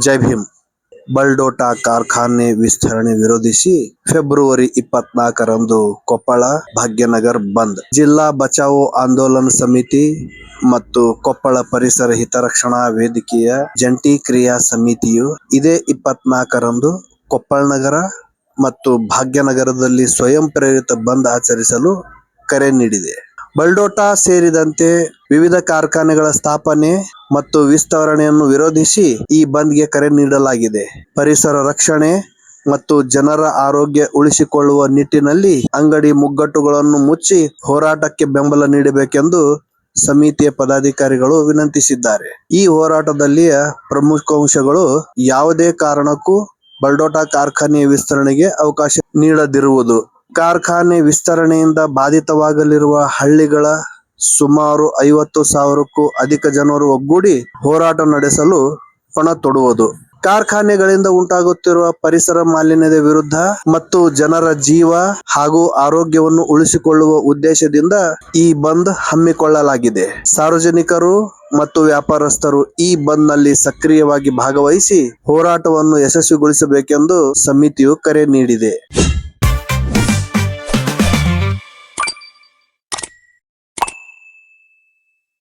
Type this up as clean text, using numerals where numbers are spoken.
ಜೈ ಭೀಮ್. ಬಲ್ಡೋಟ ಕಾರ್ಖಾನೆ ವಿಸ್ತರಣೆ ವಿರೋಧಿಸಿ ಫೆಬ್ರವರಿ 24ರಂದು ಕೊಪ್ಪಳ ಭಾಗ್ಯನಗರ್ ಬಂದ್. ಜಿಲ್ಲಾ ಬಚಾವೋ ಆಂದೋಲನ ಸಮಿತಿ ಮತ್ತು ಕೊಪ್ಪಳ ಪರಿಸರ ಹಿತರಕ್ಷಣಾ ವೇದಿಕೆಯ ಜಂಟಿ ಕ್ರಿಯಾ ಸಮಿತಿಯು ಇದೇ 24ರಂದು ಕೊಪ್ಪಳ ನಗರ ಮತ್ತು ಭಾಗ್ಯನಗರದಲ್ಲಿ ಸ್ವಯಂ ಪ್ರೇರಿತ ಬಂದ್ ಆಚರಿಸಲು ಕರೆ ನೀಡಿದೆ. ಬಲ್ಡೋಟ ಸೇರಿದಂತೆ ವಿವಿಧ ಕಾರ್ಖಾನೆಗಳ ಸ್ಥಾಪನೆ ಮತ್ತು ವಿಸ್ತರಣೆಯನ್ನು ವಿರೋಧಿಸಿ ಈ ಬಂದ್ಗೆ ಕರೆ ನೀಡಲಾಗಿದೆ. ಪರಿಸರ ರಕ್ಷಣೆ ಮತ್ತು ಜನರ ಆರೋಗ್ಯ ಉಳಿಸಿಕೊಳ್ಳುವ ನಿಟ್ಟಿನಲ್ಲಿ ಅಂಗಡಿ ಮುಗ್ಗಟ್ಟುಗಳನ್ನು ಮುಚ್ಚಿ ಹೋರಾಟಕ್ಕೆ ಬೆಂಬಲ ನೀಡಬೇಕೆಂದು ಸಮಿತಿಯ ಪದಾಧಿಕಾರಿಗಳು ವಿನಂತಿಸಿದ್ದಾರೆ. ಈ ಹೋರಾಟದಲ್ಲಿಯ ಪ್ರಮುಖಾಂಶಗಳು ಯಾವುದೇ ಕಾರಣಕ್ಕೂ ಬಲ್ಡೋಟ ಕಾರ್ಖಾನೆಯ ವಿಸ್ತರಣೆಗೆ ಅವಕಾಶ ನೀಡದಿರುವುದು, ಕಾರ್ಖಾನೆ ವಿಸ್ತರಣೆಯಿಂದ ಬಾಧಿತವಾಗಲಿರುವ ಹಳ್ಳಿಗಳ ಸುಮಾರು 50,000ಕ್ಕೂ ಅಧಿಕ ಜನರು ಒಗ್ಗೂಡಿ ಹೋರಾಟ ನಡೆಸಲು ಪಣ ತೊಡುವುದು, ಕಾರ್ಖಾನೆಗಳಿಂದ ಉಂಟಾಗುತ್ತಿರುವ ಪರಿಸರ ಮಾಲಿನ್ಯದ ವಿರುದ್ಧ ಮತ್ತು ಜನರ ಜೀವ ಹಾಗೂ ಆರೋಗ್ಯವನ್ನು ಉಳಿಸಿಕೊಳ್ಳುವ ಉದ್ದೇಶದಿಂದ ಈ ಬಂದ್ ಹಮ್ಮಿಕೊಳ್ಳಲಾಗಿದೆ. ಸಾರ್ವಜನಿಕರು ಮತ್ತು ವ್ಯಾಪಾರಸ್ಥರು ಈ ಬಂದ್ನಲ್ಲಿ ಸಕ್ರಿಯವಾಗಿ ಭಾಗವಹಿಸಿ ಹೋರಾಟವನ್ನು ಯಶಸ್ವಿಗೊಳಿಸಬೇಕೆಂದು ಸಮಿತಿಯು ಕರೆ ನೀಡಿದೆ.